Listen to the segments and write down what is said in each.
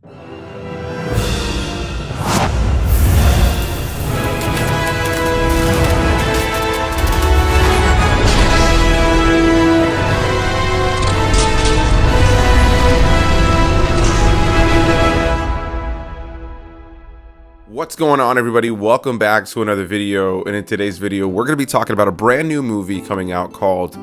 What's going on, everybody? Welcome back to another video, and in today's video we're going to be talking about a brand new movie coming out called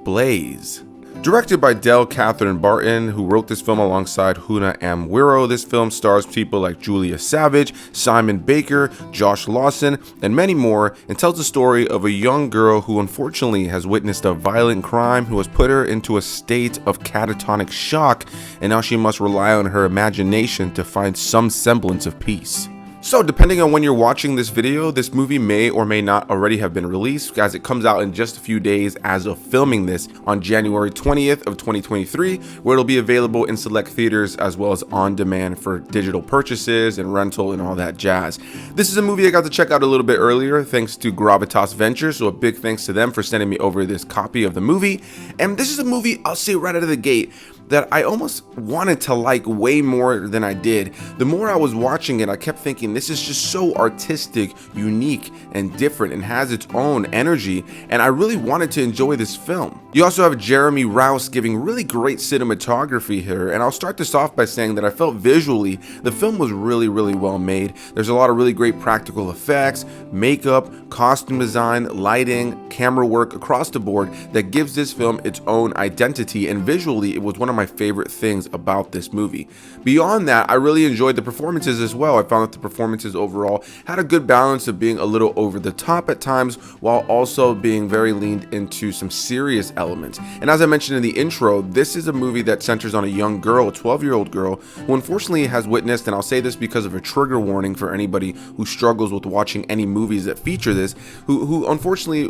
Blaze. Directed by Kathryn Barton, who wrote this film alongside Huna Amwiro. This film stars people like Julia Savage, Simon Baker, Josh Lawson, and many more, and tells the story of a young girl who unfortunately has witnessed a violent crime who has put her into a state of catatonic shock, and now she must rely on her imagination to find some semblance of peace. So depending on when you're watching this video, this movie may or may not already have been released, as it comes out in just a few days as of filming this on January 20th of 2023, where it'll be available in select theaters as well as on demand for digital purchases and rental and all that jazz. This is a movie I got to check out a little bit earlier thanks to Gravitas Ventures, so a big thanks to them for sending me over this copy of the movie. And this is a movie, I'll say right out of the gate, that I almost wanted to like way more than I did. The more I was watching it, I kept thinking this is just so artistic, unique, and different, and has its own energy, and I really wanted to enjoy this film. You also have Jeremy Rouse giving really great cinematography here, and I'll start this off by saying that I felt visually the film was really well made. There's a lot of really great practical effects, makeup, costume design, lighting, camera work across the board that gives this film its own identity, and visually it was one of my favorite things about this movie. Beyond that, I really enjoyed the performances as well. I found that the performances overall had a good balance of being a little over the top at times while also being very leaned into some serious elements. And as I mentioned in the intro, this is a movie that centers on a young girl, a 12-year-old girl, who unfortunately has witnessed, and I'll say this because of a trigger warning for anybody who struggles with watching any movies that feature this, who unfortunately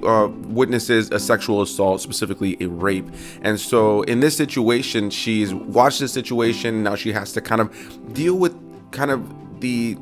witnesses a sexual assault, specifically a rape. And so in this situation, she's watched this situation. Now she has to kind of deal with kind of the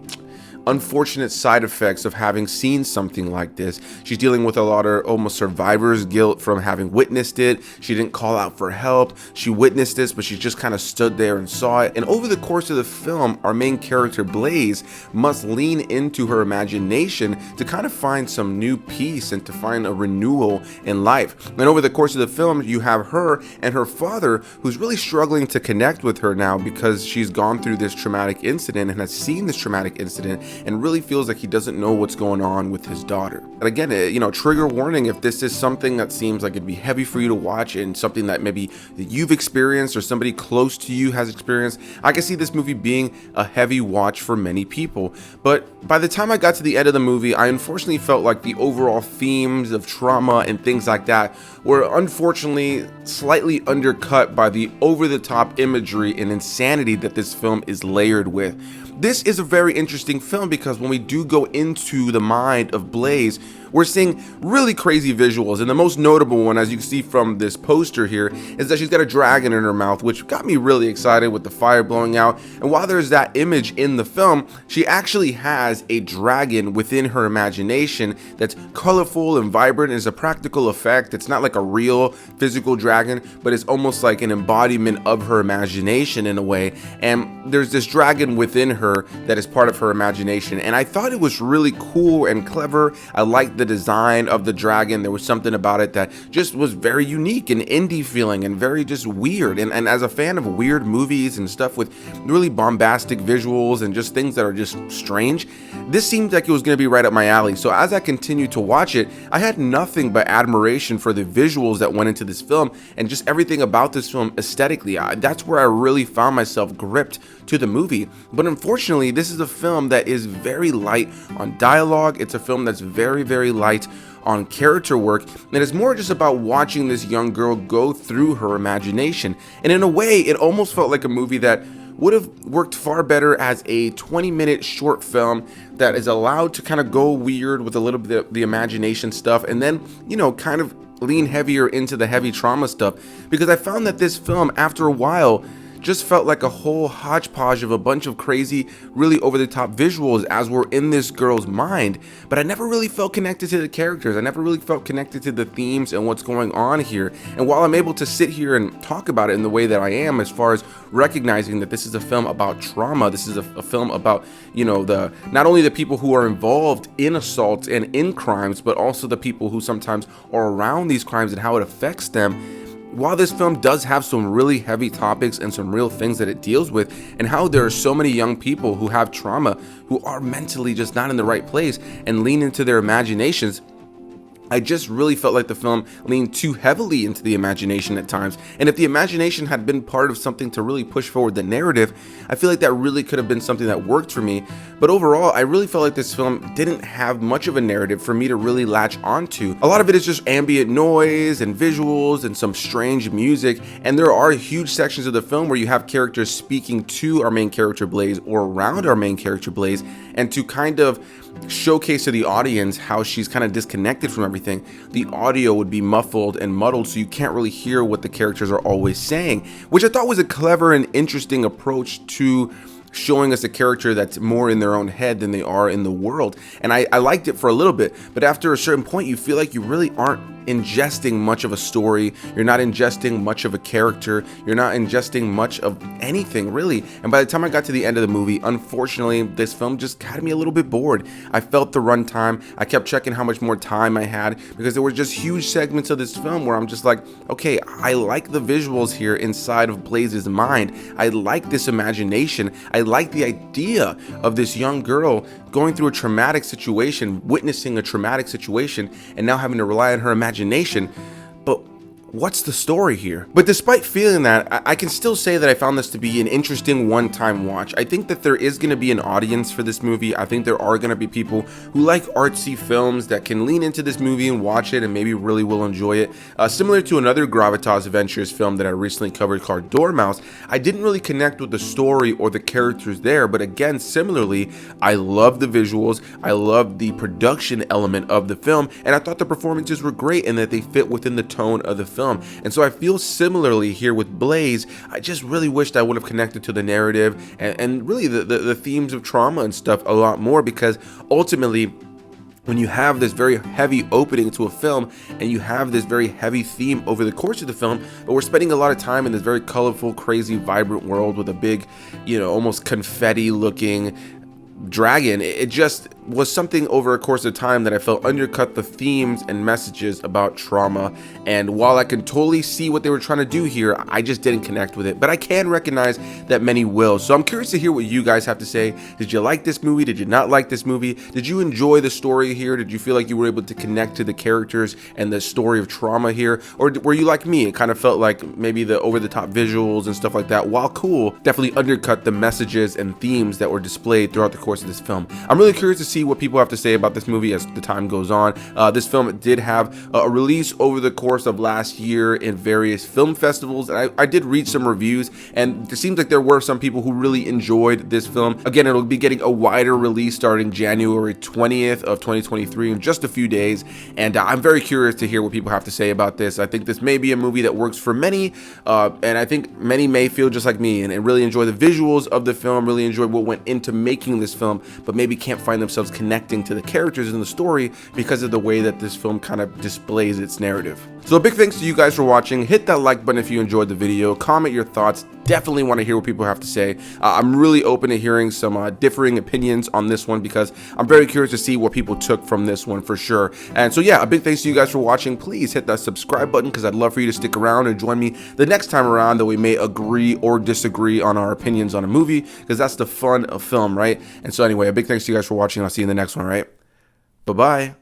unfortunate side effects of having seen something like this. She's dealing with a lot of almost survivor's guilt from having witnessed it. She didn't call out for help. She witnessed this, but she just kind of stood there and saw it. And over the course of the film, our main character, Blaze, must lean into her imagination to kind of find some new peace and to find a renewal in life. And over the course of the film, you have her and her father, who's really struggling to connect with her now because she's gone through this traumatic incident and has seen this traumatic incident, and really feels like he doesn't know what's going on with his daughter. And again, trigger warning if this is something that seems like it'd be heavy for you to watch and something that maybe you've experienced or somebody close to you has experienced. I can see this movie being a heavy watch for many people. But by the time I got to the end of the movie, I unfortunately felt like the overall themes of trauma and things like that were unfortunately slightly undercut by the over-the-top imagery and insanity that this film is layered with. This is a very interesting film because when we do go into the mind of Blaze, we're seeing really crazy visuals, and the most notable one, as you can see from this poster here, is that she's got a dragon in her mouth, which got me really excited with the fire blowing out. And while there's that image in the film, she actually has a dragon within her imagination that's colorful and vibrant. It's a practical effect. It's not like a real physical dragon, but it's almost like an embodiment of her imagination in a way. And there's this dragon within her that is part of her imagination, and I thought it was really cool and clever. I liked the design of the dragon. There was something about it that just was very unique and indie feeling and very just weird. And as a fan of weird movies and stuff with really bombastic visuals and just things that are just strange, this seemed like it was going to be right up my alley. So as I continued to watch it, I had nothing but admiration for the visuals that went into this film and just everything about this film aesthetically. That's where I really found myself gripped to the movie. But unfortunately, this is a film that is very light on dialogue. It's a film that's very light on character work, and it's more just about watching this young girl go through her imagination. And in a way, it almost felt like a movie that would have worked far better as a 20-minute short film that is allowed to kind of go weird with a little bit of the imagination stuff, and then, kind of lean heavier into the heavy trauma stuff, because I found that this film, after a while, just felt like a whole hodgepodge of a bunch of crazy, really over-the-top visuals as we're in this girl's mind, but I never really felt connected to the characters. I never really felt connected to the themes and what's going on here. And while I'm able to sit here and talk about it in the way that I am, as far as recognizing that this is a film about trauma, this is a film about, you know, not only the people who are involved in assaults and in crimes, but also the people who sometimes are around these crimes and how it affects them. While this film does have some really heavy topics and some real things that it deals with, and how there are so many young people who have trauma, who are mentally just not in the right place and lean into their imaginations, I just really felt like the film leaned too heavily into the imagination at times. And if the imagination had been part of something to really push forward the narrative, I feel like that really could have been something that worked for me. But overall, I really felt like this film didn't have much of a narrative for me to really latch onto. A lot of it is just ambient noise and visuals and some strange music. And there are huge sections of the film where you have characters speaking to our main character Blaze or around our main character Blaze, and to kind of showcase to the audience how she's kind of disconnected from everything, the audio would be muffled and muddled, so you can't really hear what the characters are always saying, which I thought was a clever and interesting approach to showing us a character that's more in their own head than they are in the world. And I liked it for a little bit, but after a certain point you feel like you really aren't ingesting much of a story, you're not ingesting much of a character, you're not ingesting much of anything really. And by the time I got to the end of the movie, unfortunately this film just had me a little bit bored. I felt the runtime, I kept checking how much more time I had, because there were just huge segments of this film where I'm just like, okay, I like the visuals here inside of Blaze's mind, I like this imagination, I like the idea of this young girl going through a traumatic situation, witnessing a traumatic situation, and now having to rely on her imagination. But what's the story here? But despite feeling that, I can still say that I found this to be an interesting one-time watch. I think that there is going to be an audience for this movie. I think there are going to be people who like artsy films that can lean into this movie and watch it and maybe really will enjoy it. Similar to another Gravitas Adventures film that I recently covered called Dormouse, I didn't really connect with the story or the characters there, but again, similarly, I love the visuals, I love the production element of the film, and I thought the performances were great and that they fit within the tone of the film. And so I feel similarly here with Blaze. I just really wished I would have connected to the narrative and really the themes of trauma and stuff a lot more, because ultimately when you have this very heavy opening to a film and you have this very heavy theme over the course of the film, but we're spending a lot of time in this very colorful, crazy, vibrant world with a big, you know, almost confetti looking dragon, it just was something over a course of time that I felt undercut the themes and messages about trauma. And while I can totally see what they were trying to do here, I just didn't connect with it, but I can recognize that many will. So I'm curious to hear what you guys have to say. Did you like this movie? Did you not like this movie? Did you enjoy the story here? Did you feel like you were able to connect to the characters and the story of trauma here? Or were you like me? It kind of felt like maybe the over-the-top visuals and stuff like that, while cool, definitely undercut the messages and themes that were displayed throughout the course of this film. I'm really curious to see what people have to say about this movie as the time goes on. This film did have a release over the course of last year in various film festivals, and I did read some reviews, and it seems like there were some people who really enjoyed this film. Again, it'll be getting a wider release starting January 20th of 2023 in just a few days, and I'm very curious to hear what people have to say about this. I think this may be a movie that works for many, and I think many may feel just like me and really enjoy the visuals of the film, really enjoy what went into making this film, but maybe can't find themselves connecting to the characters in the story because of the way that this film kind of displays its narrative. So a big thanks to you guys for watching. Hit that like button if you enjoyed the video, comment your thoughts, definitely want to hear what people have to say. I'm really open to hearing some differing opinions on this one, because I'm very curious to see what people took from this one for sure. And so yeah, a big thanks to you guys for watching. Please hit that subscribe button, because I'd love for you to stick around and join me the next time around that we may agree or disagree on our opinions on a movie, because that's the fun of film, right? And so anyway, a big thanks to you guys for watching. I'll see you in the next one, right? Bye-bye.